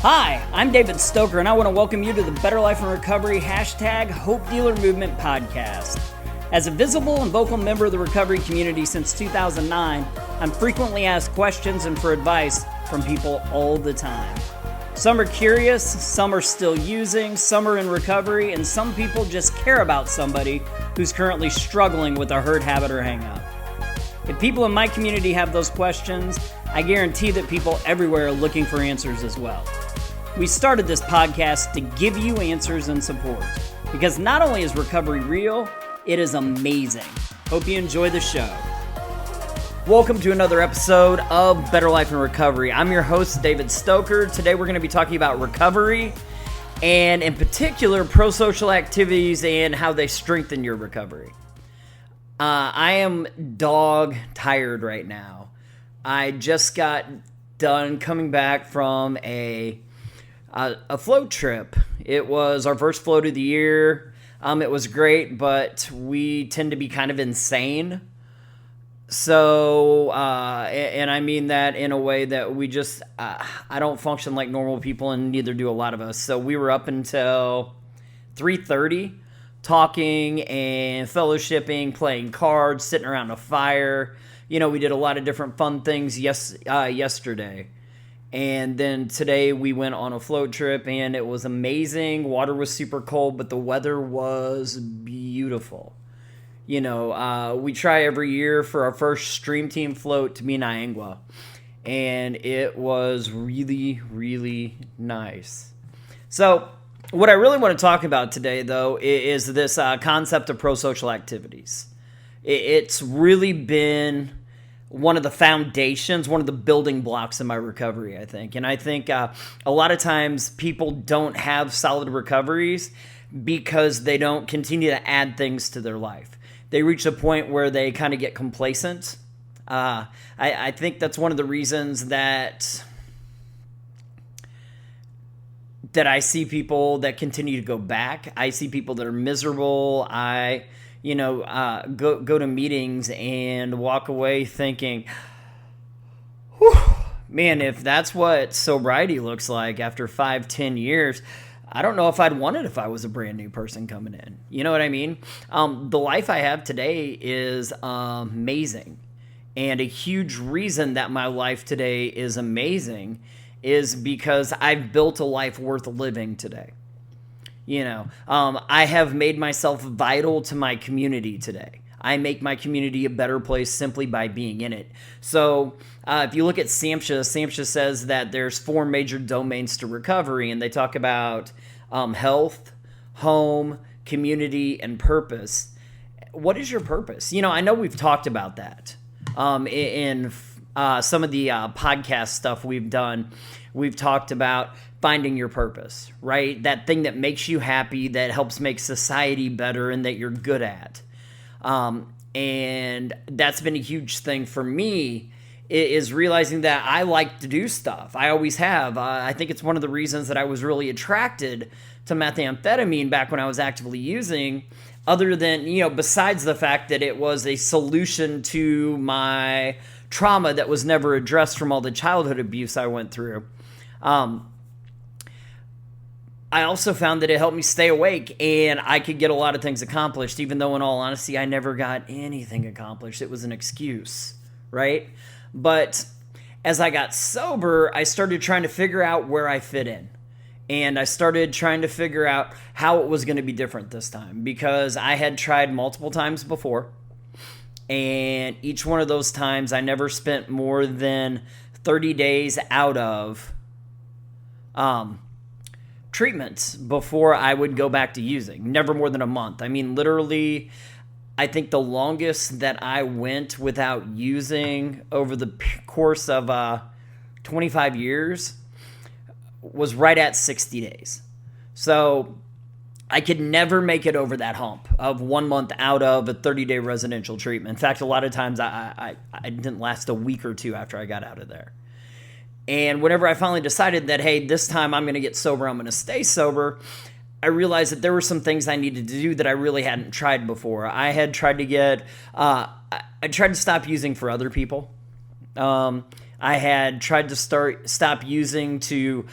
Hi, I'm David Stoecker, and I want to welcome you to the Better Life and Recovery #Hope Dealer Movement podcast. As a visible and vocal member of the recovery community since 2009, I'm frequently asked questions and for advice from people all the time. Some are curious, some are still using, some are in recovery, and some people just care about somebody who's currently struggling with a hurt habit or hang-up. If people in my community have those questions, I guarantee that people everywhere are looking for answers as well. We started this podcast to give you answers and support, because not only is recovery real, it is amazing. Hope you enjoy the show. Welcome to another episode of Better Life and Recovery. I'm your host, David Stoecker. Today we're going to be talking about recovery, and in particular, pro-social activities and how they strengthen your recovery. I am dog tired right now. I just got done coming back from a float trip. It was our first float of the year. It was great, but we tend to be kind of insane. So, and I mean that in a way that we just, I don't function like normal people, and neither do a lot of us. So we were up until 3:30 talking and fellowshipping, playing cards, sitting around a fire. You know, we did a lot of different fun things yesterday. And then today we went on a float trip, and it was amazing. Water was super cold, but the weather was beautiful. You know, we try every year for our first stream team float to be Niangua, and it was really, really nice. So what I really want to talk about today, though, is this concept of pro-social activities. It's really been one of the foundations, one of the building blocks in my recovery, I think. And I think a lot of times people don't have solid recoveries because they don't continue to add things to their life. They reach a point where they kind of get complacent. I think that's one of the reasons that I see people that continue to go back. I see people that are miserable. Go to meetings and walk away thinking, whew, man, if that's what sobriety looks like after 5-10 years, I don't know if I'd want it if I was a brand new person coming in. You know what I mean? The life I have today is amazing. And a huge reason that my life today is amazing is because I've built a life worth living today. You know, I have made myself vital to my community today. I make my community a better place simply by being in it. So if you look at SAMHSA says that there's 4 major domains to recovery, and they talk about health, home, community, and purpose. What is your purpose? You know, I know we've talked about that in some of the podcast stuff we've done. We've talked about finding your purpose, right? That thing that makes you happy, that helps make society better, and that you're good at. And that's been a huge thing for me, is realizing that I like to do stuff. I always have. I think it's one of the reasons that I was really attracted to methamphetamine back when I was actively using, other than, you know, besides the fact that it was a solution to my trauma that was never addressed from all the childhood abuse I went through. I also found that it helped me stay awake, and I could get a lot of things accomplished, even though in all honesty, I never got anything accomplished. It was an excuse, right? But as I got sober, I started trying to figure out where I fit in. And I started trying to figure out how it was going to be different this time, because I had tried multiple times before. And each one of those times, I never spent more than 30 days out of treatments before I would go back to using. Never more than a month. I mean, literally, I think the longest that I went without using over the course of 25 years was right at 60 days. So I could never make it over that hump of 1 month out of a 30-day residential treatment. In fact, a lot of times I didn't last a week or two after I got out of there. And whenever I finally decided that, hey, this time I'm going to get sober, I'm going to stay sober, I realized that there were some things I needed to do that I really hadn't tried before. I had tried to I tried to stop using for other people. I had tried to stop using to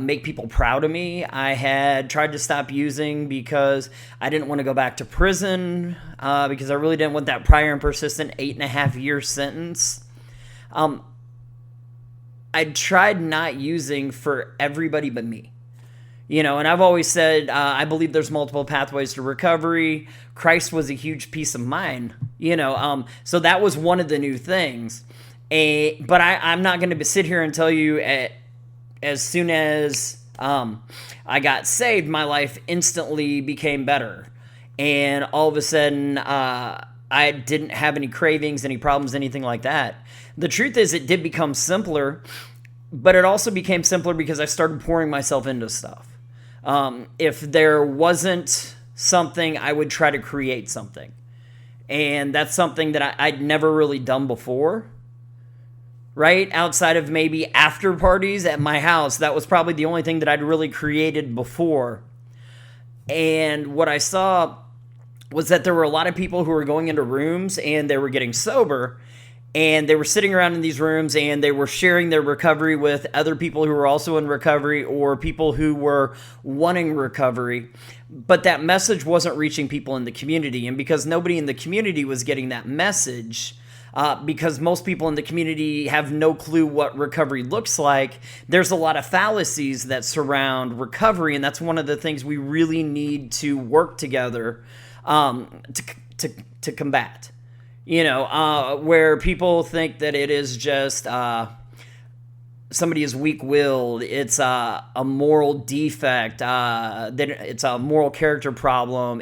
make people proud of me. I had tried to stop using because I didn't want to go back to prison, because I really didn't want that prior and persistent 8.5-year sentence. I tried not using for everybody but me. And I've always said, I believe there's multiple pathways to recovery. Christ was a huge piece of mine, so that was one of the new things. But I'm not going to sit here and tell you as soon as I got saved, my life instantly became better. And all of a sudden, I didn't have any cravings, any problems, anything like that. The truth is, it did become simpler, but it also became simpler because I started pouring myself into stuff. If there wasn't something, I would try to create something. And that's something that I'd never really done before. Right? Outside of maybe after parties at my house, that was probably the only thing that I'd really created before. And what I saw was that there were a lot of people who were going into rooms and they were getting sober, and they were sitting around in these rooms and they were sharing their recovery with other people who were also in recovery or people who were wanting recovery. But that message wasn't reaching people in the community. And because nobody in the community was getting that message, because most people in the community have no clue what recovery looks like, there's a lot of fallacies that surround recovery, and that's one of the things we really need to work together to combat. Where people think that it is just somebody is weak-willed, it's a moral defect, that it's a moral character problem,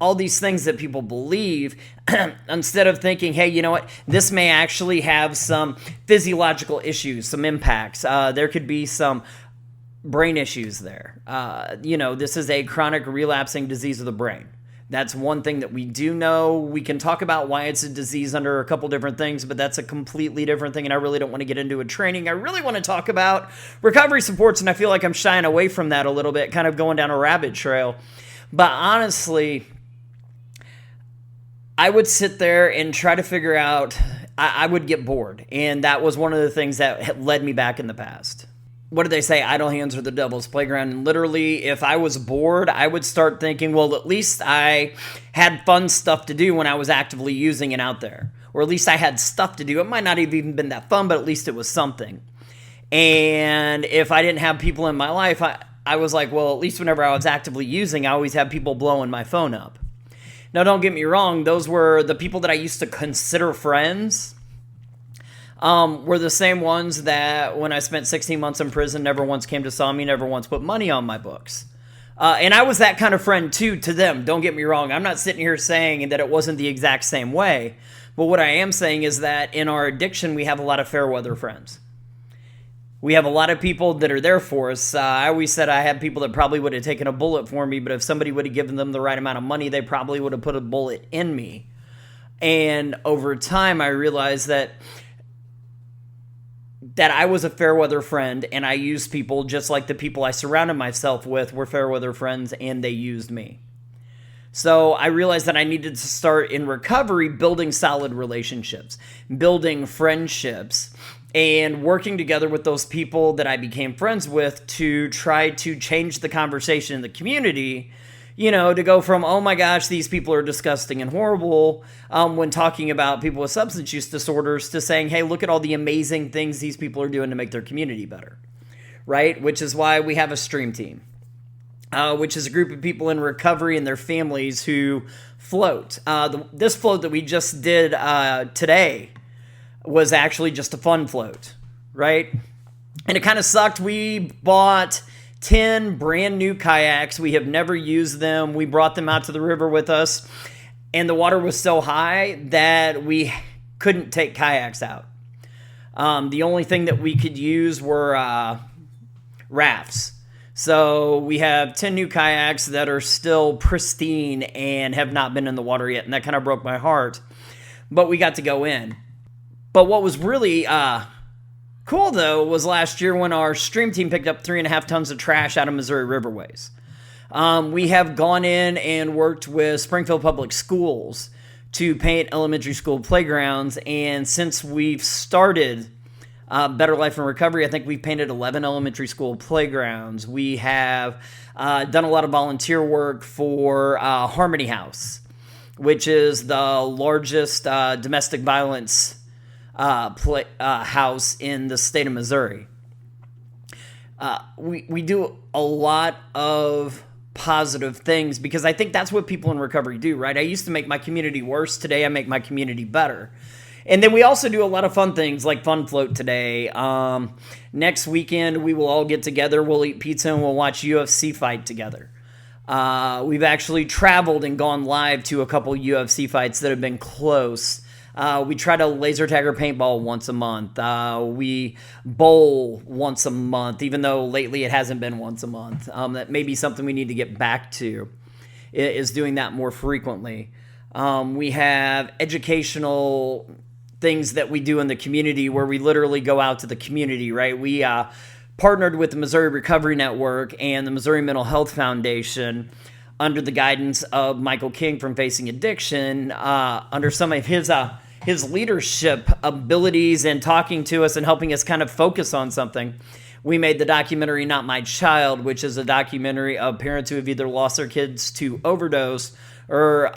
all these things that people believe, instead of thinking, hey, you know what, this may actually have some physiological issues, some impacts. There could be some brain issues there. This is a chronic relapsing disease of the brain. That's one thing that we do know. We can talk about why it's a disease under a couple different things, but that's a completely different thing, and I really don't want to get into a training. I really want to talk about recovery supports, and I feel like I'm shying away from that a little bit, kind of going down a rabbit trail. But honestly, I would sit there and try to figure out, I would get bored. And that was one of the things that led me back in the past. What did they say? Idle hands are the devil's playground. And literally, if I was bored, I would start thinking, well, at least I had fun stuff to do when I was actively using it out there. Or at least I had stuff to do. It might not have even been that fun, but at least it was something. And if I didn't have people in my life, I was like, well, at least whenever I was actively using, I always had people blowing my phone up. Now, don't get me wrong, those were the people that I used to consider friends, were the same ones that when I spent 16 months in prison, never once came to saw me, never once put money on my books. And I was that kind of friend, too, to them. Don't get me wrong. I'm not sitting here saying that it wasn't the exact same way. But what I am saying is that in our addiction, we have a lot of fair weather friends. We have a lot of people that are there for us. I always said I had people that probably would have taken a bullet for me, but if somebody would have given them the right amount of money, they probably would have put a bullet in me. And over time, I realized that I was a fair weather friend, and I used people just like the people I surrounded myself with were fair weather friends, and they used me. So I realized that I needed to start in recovery building solid relationships, building friendships, and working together with those people that I became friends with to try to change the conversation in the community, to go from, oh my gosh, these people are disgusting and horrible, when talking about people with substance use disorders, to saying, hey, look at all the amazing things these people are doing to make their community better, right? Which is why we have a stream team, which is a group of people in recovery and their families who float. This float that we just did today was actually just a fun float, right? And it kind of sucked. We bought 10 brand new kayaks. We have never used them. We brought them out to the river with us, and the water was so high that we couldn't take kayaks out. The only thing that we could use were rafts. So we have 10 new kayaks that are still pristine and have not been in the water yet, and that kind of broke my heart. But we got to go in. But what was really cool, though, was last year when our stream team picked up 3.5 tons of trash out of Missouri riverways. We have gone in and worked with Springfield Public Schools to paint elementary school playgrounds. And since we've started Better Life in Recovery, I think we've painted 11 elementary school playgrounds. We have done a lot of volunteer work for Harmony House, which is the largest domestic violence house in the state of Missouri. We do a lot of positive things because I think that's what people in recovery do, right? I used to make my community worse. Today I make my community better. And then we also do a lot of fun things like Fun Float today. Next weekend we will all get together, we'll eat pizza, and we'll watch UFC fight together. We've actually traveled and gone live to a couple UFC fights that have been close. We try to laser tag or paintball once a month. We bowl once a month, even though lately it hasn't been once a month. That may be something we need to get back to, is doing that more frequently. We have educational things that we do in the community where we literally go out to the community, right? We partnered with the Missouri Recovery Network and the Missouri Mental Health Foundation under the guidance of Michael King from Facing Addiction, under some of his leadership abilities and talking to us and helping us kind of focus on something. We made the documentary Not My Child, which is a documentary of parents who have either lost their kids to overdose or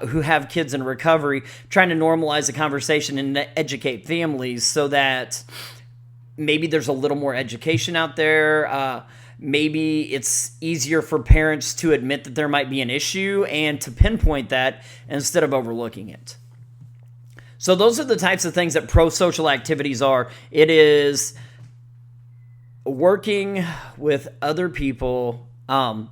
who have kids in recovery, trying to normalize the conversation and educate families so that maybe there's a little more education out there. Maybe it's easier for parents to admit that there might be an issue and to pinpoint that instead of overlooking it. So those are the types of things that pro-social activities are. It is working with other people to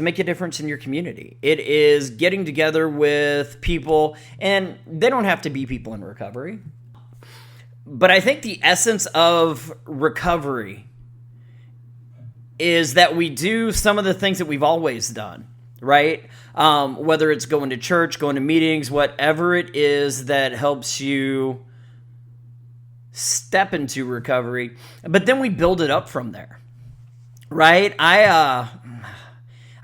make a difference in your community. It is getting together with people, and they don't have to be people in recovery. But I think the essence of recovery is that we do some of the things that we've always done, right? Whether it's going to church, going to meetings, whatever it is that helps you step into recovery. But then we build it up from there, right? I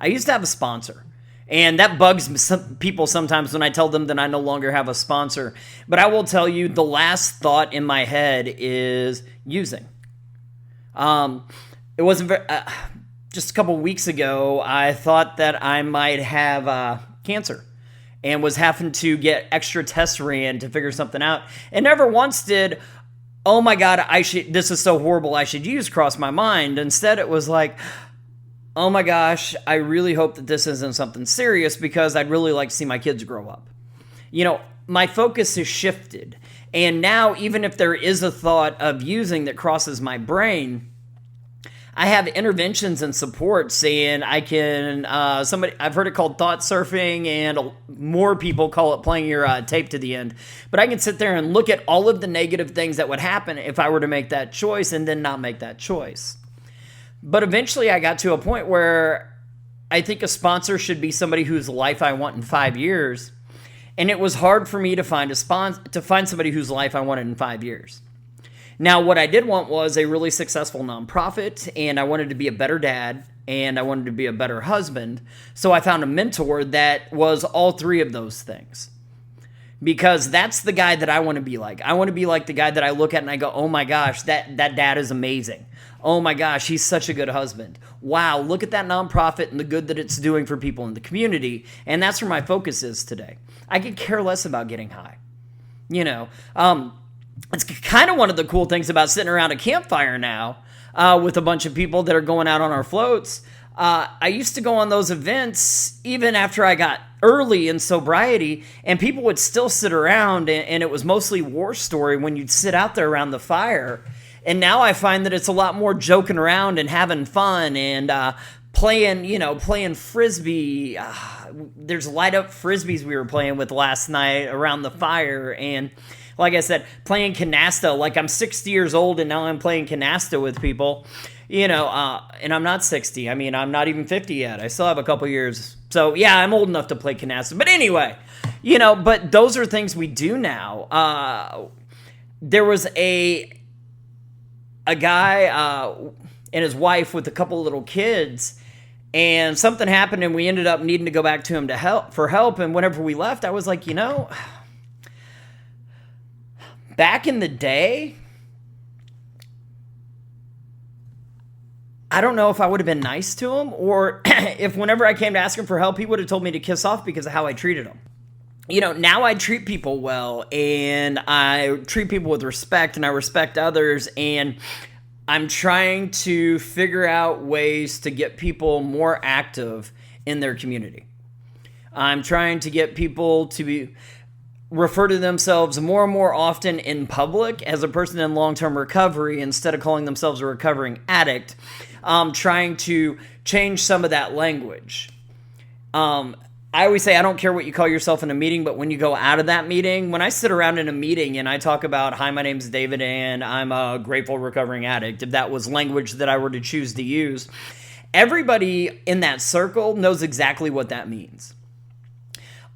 used to have a sponsor, and that bugs some people sometimes when I tell them that I no longer have a sponsor. But I will tell you, the last thought in my head is using. It wasn't very, just a couple weeks ago, I thought that I might have cancer and was having to get extra tests ran to figure something out. And never once did, oh my God, this is so horrible, I should use, cross my mind. Instead, it was like, oh my gosh, I really hope that this isn't something serious because I'd really like to see my kids grow up. You know, my focus has shifted. And now, even if there is a thought of using that crosses my brain, I have interventions and support saying I can, I've heard it called thought surfing, and more people call it playing your tape to the end. But I can sit there and look at all of the negative things that would happen if I were to make that choice and then not make that choice. But eventually I got to a point where I think a sponsor should be somebody whose life I want in 5 years. And it was hard for me to find somebody whose life I wanted in 5 years. Now, what I did want was a really successful nonprofit, and I wanted to be a better dad, and I wanted to be a better husband. So I found a mentor that was all three of those things. Because that's the guy that I want to be like. I want to be like the guy that I look at and I go, oh my gosh, that dad is amazing. Oh my gosh, he's such a good husband. Wow, look at that nonprofit and the good that it's doing for people in the community. And that's where my focus is today. I could care less about getting high. You know, it's kind of one of the cool things about sitting around a campfire now with a bunch of people that are going out on our floats. I used to go on those events even after I got early in sobriety, and people would still sit around, and it was mostly war story when you'd sit out there around the fire. And now I find that it's a lot more joking around and having fun and playing Frisbee. There's light up Frisbees we were playing with last night around the fire. And like I said, playing canasta. Like, I'm 60 years old and now I'm playing canasta with people, and I'm not 60. I mean, I'm not even 50 yet. I still have a couple years. So yeah, I'm old enough to play canasta. But anyway, but those are things we do now. There was a guy and his wife with a couple little kids, And something happened and we ended up needing to go back to him for help. And whenever we left, I was like, back in the day, I don't know if I would have been nice to him, or if whenever I came to ask him for help, he would have told me to kiss off because of how I treated him. Now I treat people well, and I treat people with respect, and I respect others, and I'm trying to figure out ways to get people more active in their community. I'm trying to get people to refer to themselves more and more often in public as a person in long-term recovery instead of calling themselves a recovering addict. I'm trying to change some of that language. I always say I don't care what you call yourself in a meeting, but when you go out of that meeting, when I sit around in a meeting and I talk about, hi, my name's David and I'm a grateful recovering addict, if that was language that I were to choose to use, everybody in that circle knows exactly what that means.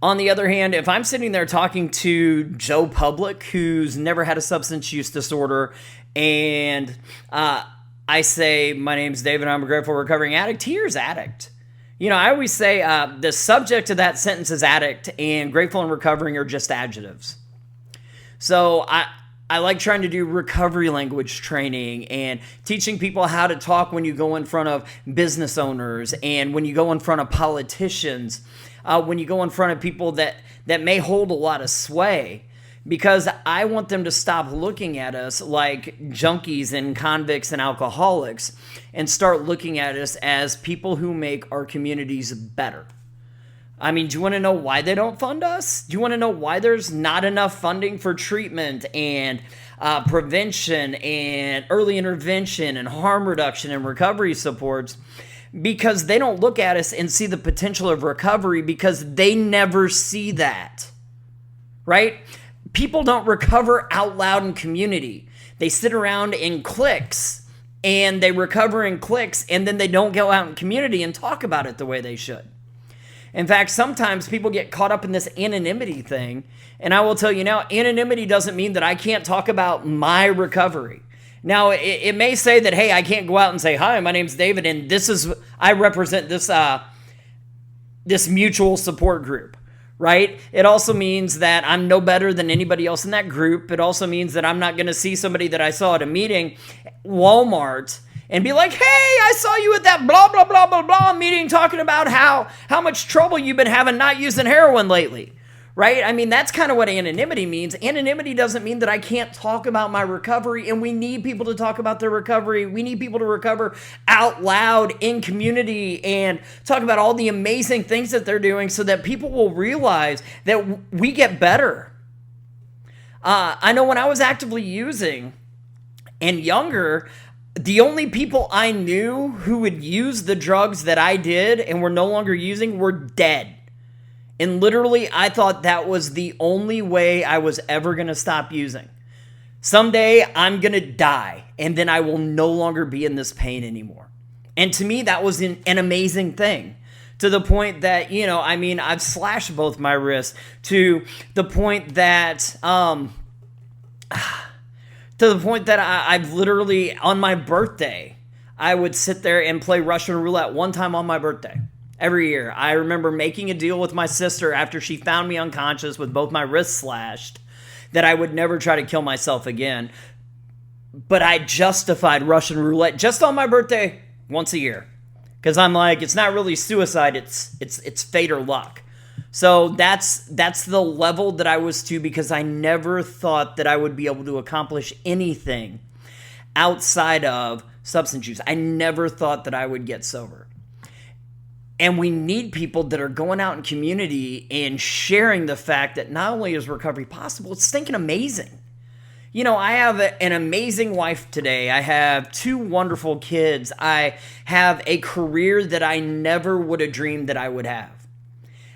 On the other hand, if I'm sitting there talking to Joe Public, who's never had a substance use disorder, and I say, my name's David, I'm a grateful recovering addict, he hears addict. I always say the subject of that sentence is addict, and grateful and recovering are just adjectives. So I like trying to do recovery language training and teaching people how to talk when you go in front of business owners and when you go in front of politicians, when you go in front of people that may hold a lot of sway. Because I want them to stop looking at us like junkies and convicts and alcoholics and start looking at us as people who make our communities better. I mean, do you want to know why they don't fund us? Do you want to know why there's not enough funding for treatment and prevention and early intervention and harm reduction and recovery supports? Because they don't look at us and see the potential of recovery because they never see that, right? People don't recover out loud in community. They sit around in cliques and they recover in cliques, and then they don't go out in community and talk about it the way they should. In fact, sometimes people get caught up in this anonymity thing, and I will tell you now, anonymity doesn't mean that I can't talk about my recovery. Now, it may say that, hey, I can't go out and say, hi, my name's David, and I represent this mutual support group. Right? It also means that I'm no better than anybody else in that group. It also means that I'm not going to see somebody that I saw at a meeting, Walmart, and be like, hey, I saw you at that blah, blah, blah, blah, blah meeting talking about how much trouble you've been having not using heroin lately. Right? I mean, that's kind of what anonymity means. Anonymity doesn't mean that I can't talk about my recovery, and we need people to talk about their recovery. We need people to recover out loud in community and talk about all the amazing things that they're doing so that people will realize that we get better. I know when I was actively using and younger, the only people I knew who would use the drugs that I did and were no longer using were dead. And literally, I thought that was the only way I was ever going to stop using. Someday, I'm going to die, and then I will no longer be in this pain anymore. And to me, that was an amazing thing. To the point that, I've slashed both my wrists. To the point that, I've literally, on my birthday, I would sit there and play Russian roulette one time on my birthday. Every year. I remember making a deal with my sister after she found me unconscious with both my wrists slashed that I would never try to kill myself again. But I justified Russian roulette just on my birthday once a year. Because I'm like, it's not really suicide, it's fate or luck. So that's the level that I was to, because I never thought that I would be able to accomplish anything outside of substance use. I never thought that I would get sober. And we need people that are going out in community and sharing the fact that not only is recovery possible, it's stinking amazing. I have an amazing wife today. I have 2 wonderful kids. I have a career that I never would have dreamed that I would have.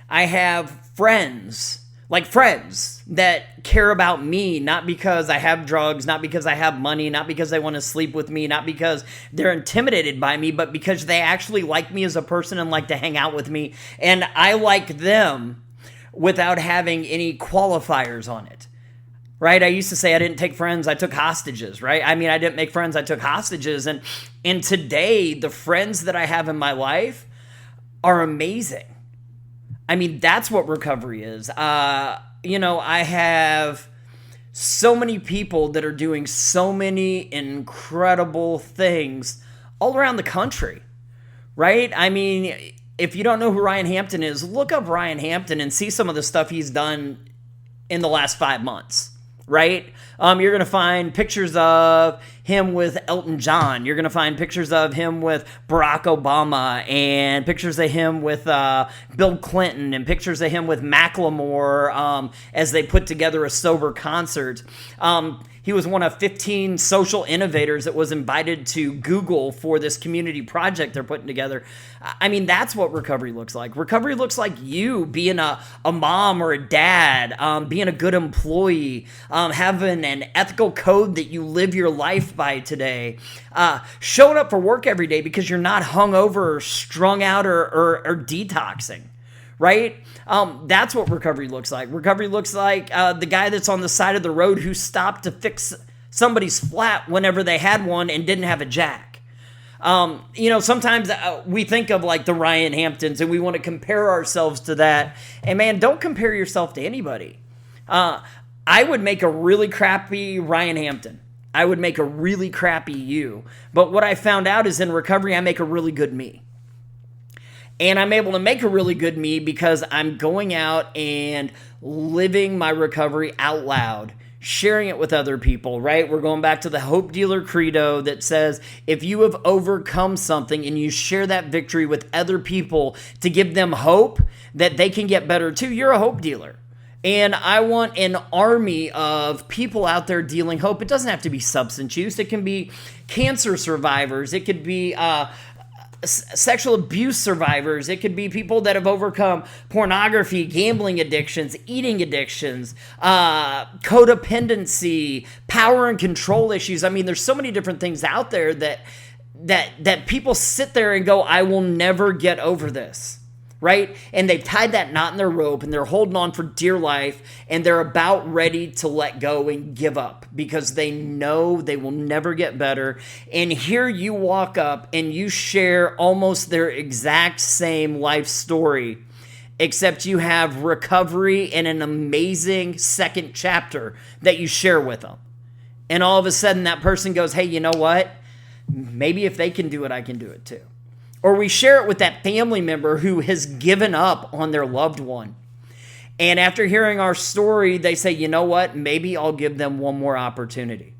I have friends that care about me, not because I have drugs, not because I have money, not because they want to sleep with me, not because they're intimidated by me, but because they actually like me as a person and like to hang out with me. And I like them without having any qualifiers on it. Right? I used to say I didn't take friends, I took hostages, right? I didn't make friends, I took hostages. And today, the friends that I have in my life, are amazing. I mean, that's what recovery is. I have so many people that are doing so many incredible things all around the country, right? I mean, if you don't know who Ryan Hampton is, look up Ryan Hampton and see some of the stuff he's done in the last 5 months, right? You're going to find pictures of him with Elton John. You're going to find pictures of him with Barack Obama and pictures of him with Bill Clinton and pictures of him with Macklemore as they put together a sober concert. He was one of 15 social innovators that was invited to Google for this community project they're putting together. I mean, that's what recovery looks like. Recovery looks like you being a mom or a dad, being a good employee, having an ethical code that you live your life by today, showing up for work every day because you're not hungover or strung out or detoxing. Right? That's what recovery looks like. Recovery looks like the guy that's on the side of the road who stopped to fix somebody's flat whenever they had one and didn't have a jack. Sometimes we think of like the Ryan Hamptons and we want to compare ourselves to that. And man, don't compare yourself to anybody. I would make a really crappy Ryan Hampton. I would make a really crappy you. But what I found out is in recovery, I make a really good me. And I'm able to make a really good me because I'm going out and living my recovery out loud, sharing it with other people, right? We're going back to the Hope Dealer Credo that says, if you have overcome something and you share that victory with other people to give them hope that they can get better too, you're a hope dealer. And I want an army of people out there dealing hope. It doesn't have to be substance use. It can be cancer survivors. It could be sexual abuse survivors. It could be people that have overcome pornography, gambling addictions, eating addictions, codependency, power and control issues. I mean, there's so many different things out there that people sit there and go, I will never get over this. Right? And they've tied that knot in their rope and they're holding on for dear life and they're about ready to let go and give up because they know they will never get better. And here you walk up and you share almost their exact same life story, except you have recovery and an amazing second chapter that you share with them. And all of a sudden that person goes, hey, you know what? Maybe if they can do it, I can do it too. Or we share it with that family member who has given up on their loved one. And after hearing our story, they say, you know what? Maybe I'll give them one more opportunity.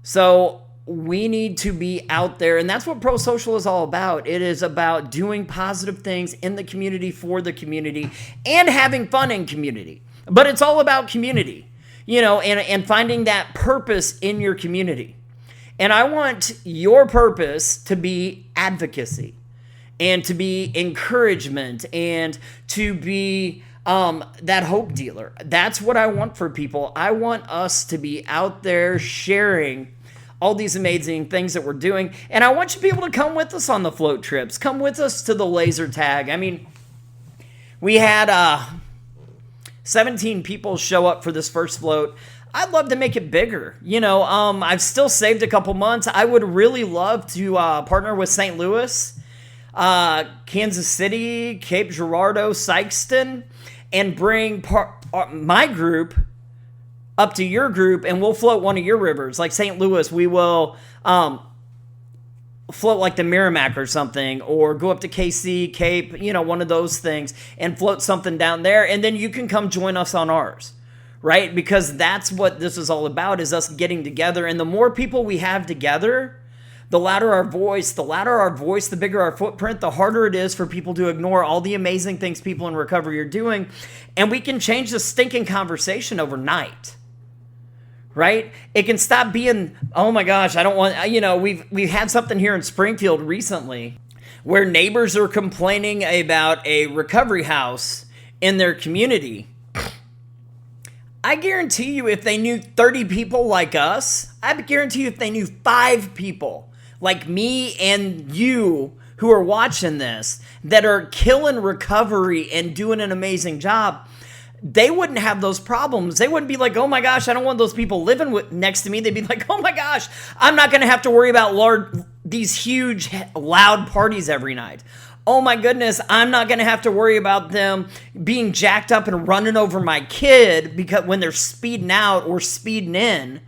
So we need to be out there. And that's what pro-social is all about. It is about doing positive things in the community for the community and having fun in community. But it's all about community, and finding that purpose in your community. And I want your purpose to be advocacy and to be encouragement and to be that hope dealer. That's what I want for people. I want us to be out there sharing all these amazing things that we're doing. And I want you to be able to come with us on the float trips. Come with us to the laser tag. I mean, we had 17 people show up for this first float. I'd love to make it bigger. I've still saved a couple months. I would really love to partner with St. Louis, Kansas City, Cape Girardeau, Sykeston, and bring my group up to your group, and we'll float one of your rivers. Like St. Louis, we will float like the Merrimack or something, or go up to KC, Cape, one of those things, and float something down there, and then you can come join us on ours. Right? Because that's what this is all about, is us getting together. And the more people we have together, the louder our voice, the bigger our footprint, the harder it is for people to ignore all the amazing things people in recovery are doing. And we can change the stinking conversation overnight. Right? It can stop being, oh my gosh, I don't want, we've had something here in Springfield recently where neighbors are complaining about a recovery house in their community. I guarantee you if they knew 30 people like us, I guarantee you if they knew 5 people like me and you who are watching this that are killing recovery and doing an amazing job, they wouldn't have those problems. They wouldn't be like, oh my gosh, I don't want those people living next to me. They'd be like, oh my gosh, I'm not going to have to worry about these huge, loud parties every night. oh my goodness, I'm not going to have to worry about them being jacked up and running over my kid because when they're speeding out or speeding in,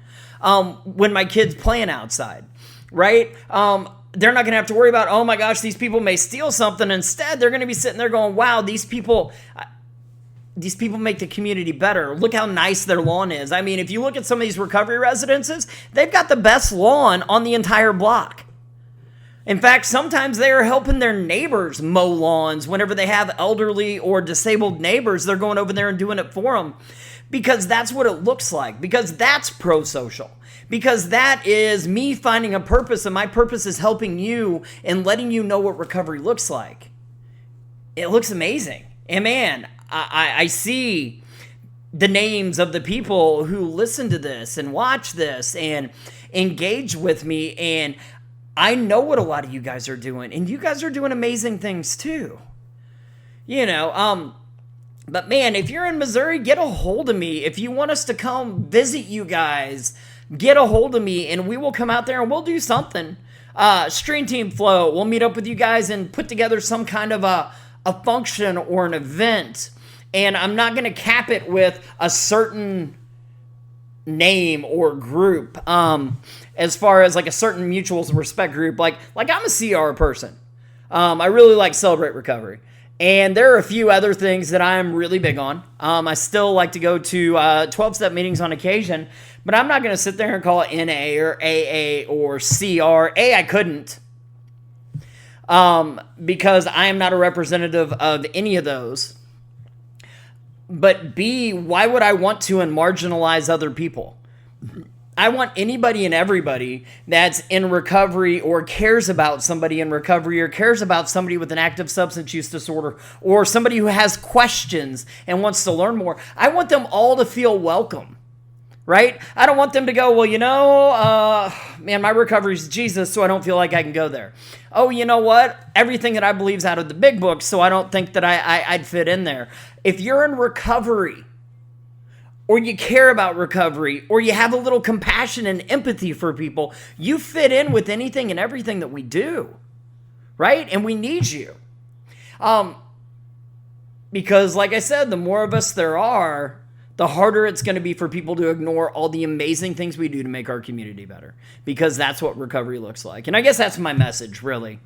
when my kid's playing outside, right? They're not going to have to worry about, oh my gosh, these people may steal something. Instead, they're going to be sitting there going, wow, these people make the community better. Look how nice their lawn is. I mean, if you look at some of these recovery residences, they've got the best lawn on the entire block. In fact, sometimes they are helping their neighbors mow lawns. Whenever they have elderly or disabled neighbors, they're going over there and doing it for them because that's what it looks like, because that's pro-social, because that is me finding a purpose, and my purpose is helping you and letting you know what recovery looks like. It looks amazing. And man, I see the names of the people who listen to this and watch this and engage with me, and I know what a lot of you guys are doing, and you guys are doing amazing things too. But man, if you're in Missouri, get a hold of me. If you want us to come visit you guys, get a hold of me, and we will come out there and we'll do something. Stream Team Flow, we'll meet up with you guys and put together some kind of a function or an event. And I'm not going to cap it with a certain name or group, as far as like a certain mutual respect group. Like I'm a CR person. I really like Celebrate Recovery. And there are a few other things that I'm really big on. I still like to go to 12-step meetings on occasion, but I'm not going to sit there and call it NA or AA or CR. I couldn't. Because I am not a representative of any of those. But B, why would I want to and marginalize other people? I want anybody and everybody that's in recovery or cares about somebody in recovery or cares about somebody with an active substance use disorder or somebody who has questions and wants to learn more. I want them all to feel welcome, right? I don't want them to go, well, man, my recovery is Jesus, so I don't feel like I can go there. Oh, you know what? Everything that I believe is out of the big book, so I don't think that I'd fit in there. If you're in recovery, or you care about recovery, or you have a little compassion and empathy for people, you fit in with anything and everything that we do, right? And we need you. Because like I said, the more of us there are, the harder it's going to be for people to ignore all the amazing things we do to make our community better. Because that's what recovery looks like. And I guess that's my message, really,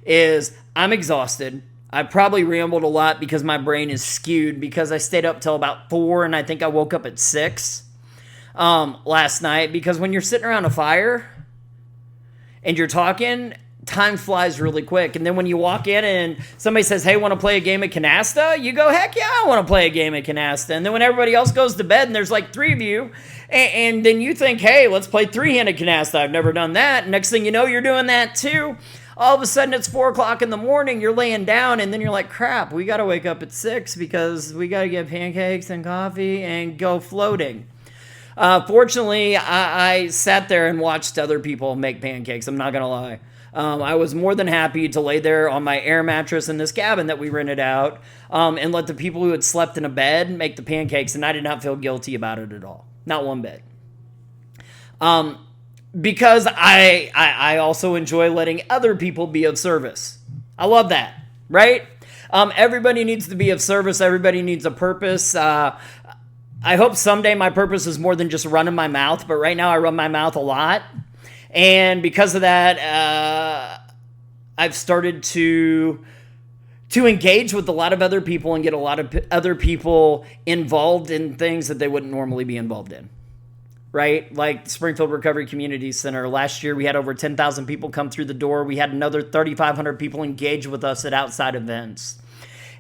is I'm exhausted. I probably rambled a lot because my brain is skewed because I stayed up till about 4 and I think I woke up at 6 last night. Because when you're sitting around a fire and you're talking, time flies really quick. And then when you walk in and somebody says, hey, want to play a game of canasta? You go, heck yeah, I want to play a game of canasta. And then when everybody else goes to bed and there's like 3 of you, and then you think, hey, let's play 3-handed canasta. I've never done that. Next thing you know, you're doing that too. All of a sudden it's 4 o'clock in the morning, you're laying down, and then you're like, crap, we got to wake up at 6 because we got to get pancakes and coffee and go floating. Fortunately, I sat there and watched other people make pancakes. I'm not going to lie. I was more than happy to lay there on my air mattress in this cabin that we rented out and let the people who had slept in a bed make the pancakes, and I did not feel guilty about it at all. Not one bit. Because I also enjoy letting other people be of service. I love that, right? Everybody needs to be of service. Everybody needs a purpose. I hope someday my purpose is more than just running my mouth, but right now I run my mouth a lot. And because of that, I've started to engage with a lot of other people and get a lot of other people involved in things that they wouldn't normally be involved in. Right? Like the Springfield Recovery Community Center. Last year, we had over 10,000 people come through the door. We had another 3,500 people engage with us at outside events.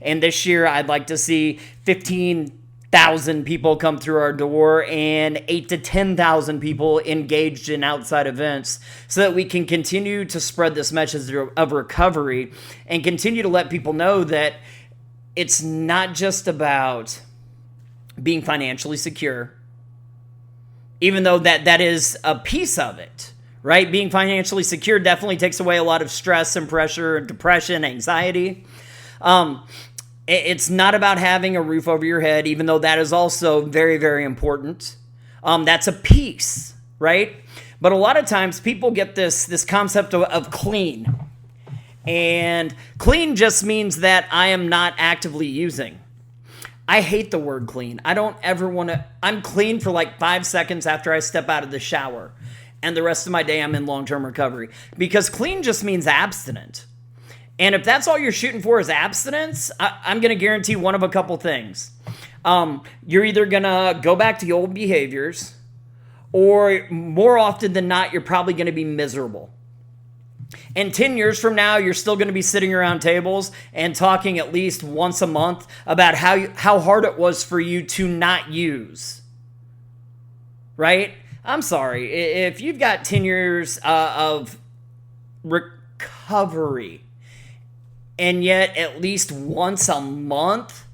And this year, I'd like to see 15,000 people come through our door and 8,000 to 10,000 people engaged in outside events so that we can continue to spread this message of recovery and continue to let people know that it's not just about being financially secure, even though that is a piece of it, right? Being financially secure definitely takes away a lot of stress and pressure, depression, anxiety. It's not about having a roof over your head, even though that is also very, very important. That's a piece, right? But a lot of times people get this concept of clean. And clean just means that I am not actively using. I hate the word clean. I don't ever want to. I'm clean for like 5 seconds after I step out of the shower. And the rest of my day I'm in long-term recovery. Because clean just means abstinent. And if that's all you're shooting for is abstinence, I'm going to guarantee one of a couple things. You're either going to go back to old behaviors, or more often than not, you're probably going to be miserable. And 10 years from now, you're still going to be sitting around tables and talking at least once a month about how hard it was for you to not use. Right? I'm sorry. If you've got 10 years of recovery, and yet at least once a month,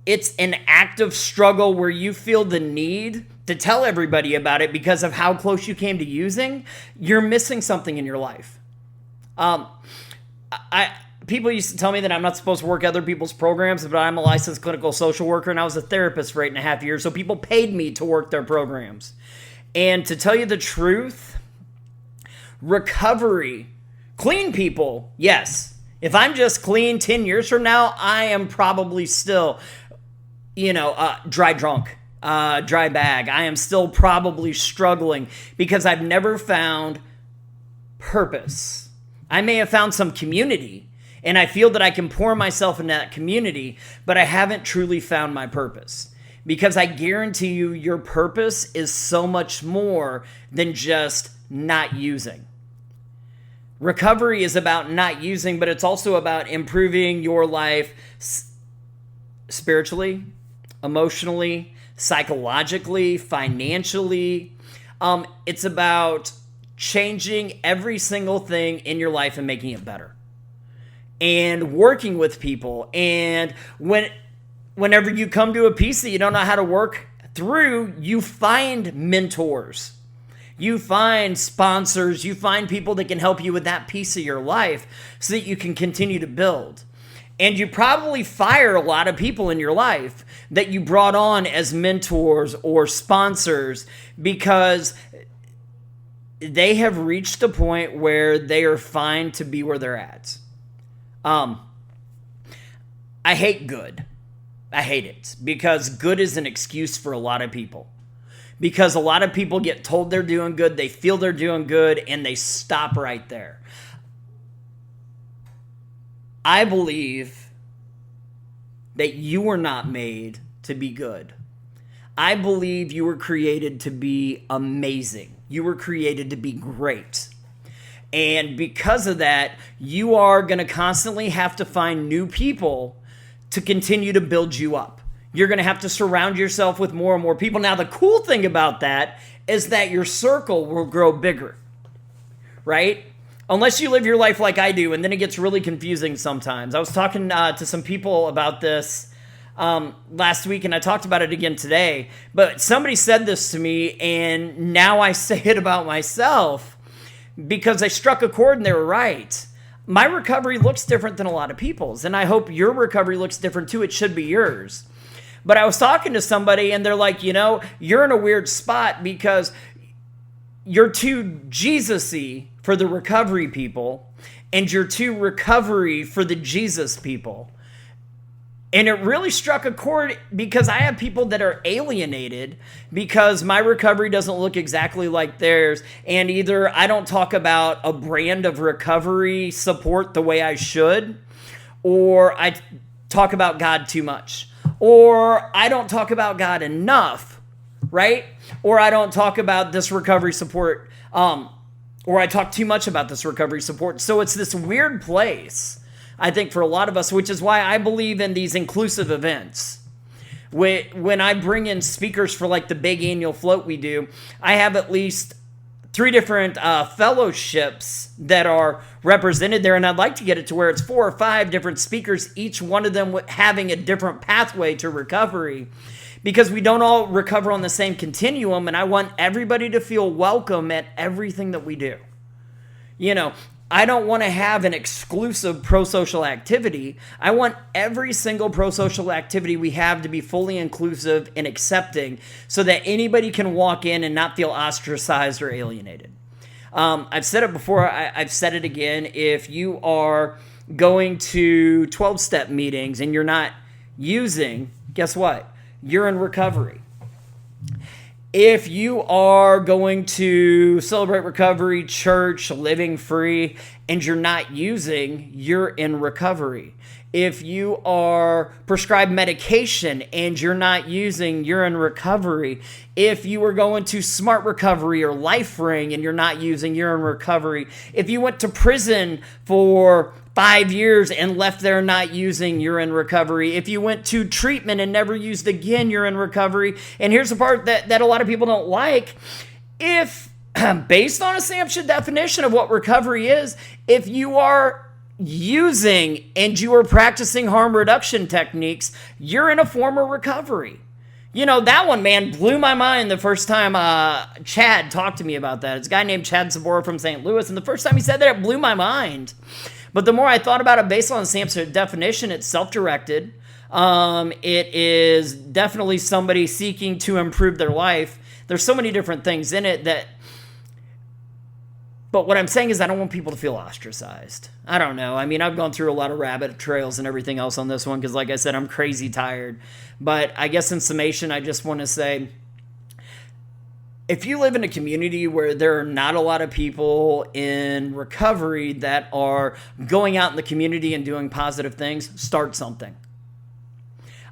it's an active struggle where you feel the need to tell everybody about it because of how close you came to using, you're missing something in your life. People used to tell me that I'm not supposed to work other people's programs, but I'm a licensed clinical social worker, and I was a therapist for 8.5 years, so people paid me to work their programs. And to tell you the truth, recovery, clean people, yes. If I'm just clean 10 years from now, I am probably still, dry drunk, dry bag. I am still probably struggling because I've never found purpose. I may have found some community, and I feel that I can pour myself in that community, but I haven't truly found my purpose. Because I guarantee you, your purpose is so much more than just not using. Recovery is about not using, but it's also about improving your life spiritually, emotionally, psychologically, financially. It's about changing every single thing in your life and making it better. And working with people. And whenever you come to a piece that you don't know how to work through, you find mentors. You find sponsors. You find people that can help you with that piece of your life so that you can continue to build. And you probably fire a lot of people in your life that you brought on as mentors or sponsors because they have reached a point where they are fine to be where they're at. I hate good. I hate it because good is an excuse for a lot of people. Because a lot of people get told they're doing good, they feel they're doing good, and they stop right there. I believe that you were not made to be good. I believe you were created to be amazing. You were created to be great. And because of that, you are going to constantly have to find new people to continue to build you up. You're going to have to surround yourself with more and more people. Now, the cool thing about that is that your circle will grow bigger, right? Unless you live your life like I do, and then it gets really confusing sometimes. I was talking to some people about this last week, and I talked about it again today. But somebody said this to me, and now I say it about myself because I struck a chord and they were right. My recovery looks different than a lot of people's, and I hope your recovery looks different too. It should be yours. But I was talking to somebody, and they're like, you're in a weird spot because you're too Jesus-y for the recovery people, and you're too recovery for the Jesus people. And it really struck a chord because I have people that are alienated because my recovery doesn't look exactly like theirs. And either I don't talk about a brand of recovery support the way I should, or I talk about God too much, or I don't talk about God enough, right? Or I don't talk about this recovery support, or I talk too much about this recovery support. So it's this weird place, I think, for a lot of us, which is why I believe in these inclusive events. When I bring in speakers for like the big annual float we do, I have at least 3 different fellowships that are represented there, and I'd like to get it to where it's 4 or 5 different speakers, each one of them having a different pathway to recovery, because we don't all recover on the same continuum, and I want everybody to feel welcome at everything that we do. I don't want to have an exclusive pro-social activity. I want every single pro-social activity we have to be fully inclusive and accepting so that anybody can walk in and not feel ostracized or alienated. I've said it before, I've said it again. If you are going to 12-step meetings and you're not using, guess what? You're in recovery. If you are going to Celebrate Recovery, church, living free, and you're not using, you're in recovery. If you are prescribed medication and you're not using, you're in recovery. If you are going to Smart Recovery or Life Ring and you're not using, you're in recovery. If you went to prison for 5 years and left there not using, you're in recovery. If you went to treatment and never used again, you're in recovery. And here's the part that a lot of people don't like. If, based on a SAMHSA definition of what recovery is, if you are using and you are practicing harm reduction techniques, you're in a form of recovery. You know, that one, man, blew my mind the first time Chad talked to me about that. It's a guy named Chad Sabora from St. Louis, and the first time he said that, it blew my mind. But the more I thought about it, based on the SAMHSA definition, it's self-directed. It is definitely somebody seeking to improve their life. There's so many different things in it that... But what I'm saying is I don't want people to feel ostracized. I don't know. I mean, I've gone through a lot of rabbit trails and everything else on this one because, like I said, I'm crazy tired. But I guess in summation, I just want to say, if you live in a community where there are not a lot of people in recovery that are going out in the community and doing positive things, start something.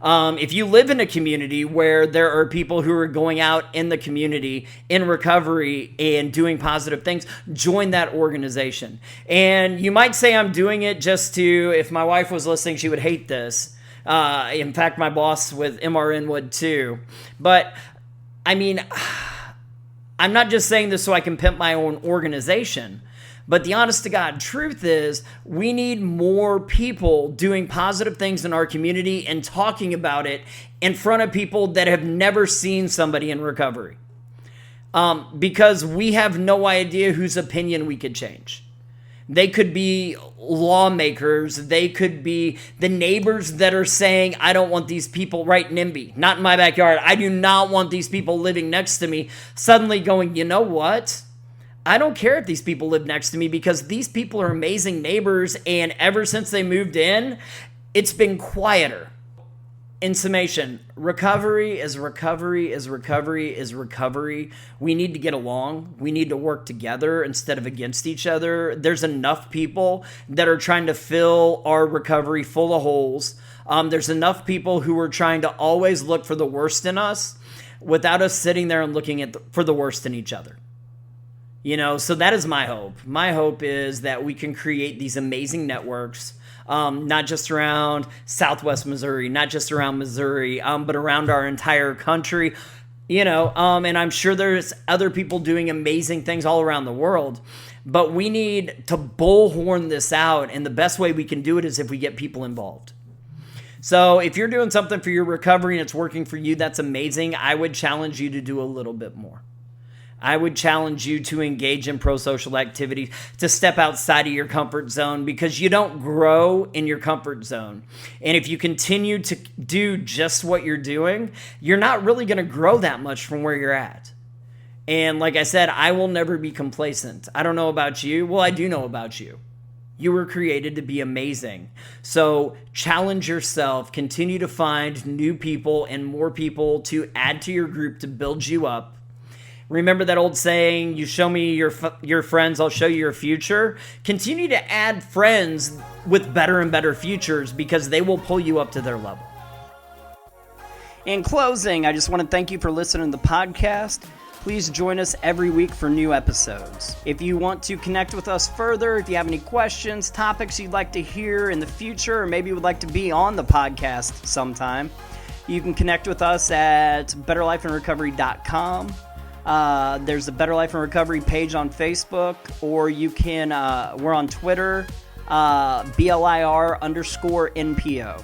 If you live in a community where there are people who are going out in the community in recovery and doing positive things, join that organization. And you might say I'm doing it just to, if my wife was listening, she would hate this. In fact, my boss with MRN would too. But, I mean, I'm not just saying this so I can pimp my own organization. But the honest to God truth is we need more people doing positive things in our community and talking about it in front of people that have never seen somebody in recovery. Because we have no idea whose opinion we could change. They could be lawmakers. They could be the neighbors that are saying, I don't want these people right NIMBY, not in my backyard. I do not want these people living next to me. Suddenly going, you know what? I don't care if these people live next to me because these people are amazing neighbors, and ever since they moved in, it's been quieter. In summation, recovery is recovery is recovery is recovery. We need to get along. We need to work together instead of against each other. There's enough people that are trying to fill our recovery full of holes. There's enough people who are trying to always look for the worst in us without us sitting there and looking for the worst in each other. You know, so that is my hope. My hope is that we can create these amazing networks, not just around Southwest Missouri, not just around Missouri, but around our entire country. You know, and I'm sure there's other people doing amazing things all around the world, but we need to bullhorn this out, and the best way we can do it is if we get people involved. So if you're doing something for your recovery and it's working for you, that's amazing. I would challenge you to do a little bit more. I would challenge you to engage in pro-social activities, to step outside of your comfort zone, because you don't grow in your comfort zone. And if you continue to do just what you're doing, you're not really going to grow that much from where you're at. And like I said, I will never be complacent. I don't know about you. Well, I do know about you. You were created to be amazing. So challenge yourself, continue to find new people and more people to add to your group to build you up. Remember that old saying, you show me your friends, I'll show you your future. Continue to add friends with better and better futures because they will pull you up to their level. In closing, I just want to thank you for listening to the podcast. Please join us every week for new episodes. If you want to connect with us further, if you have any questions, topics you'd like to hear in the future, or maybe would like to be on the podcast sometime, you can connect with us at betterlifeandrecovery.com. There's a Better Life and Recovery page on Facebook, or you can, we're on Twitter, BLIR_NPO.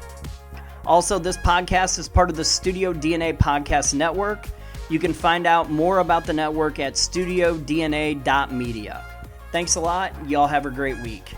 Also, this podcast is part of the Studio DNA Podcast Network. You can find out more about the network at studiodna.media. Thanks a lot. Y'all have a great week.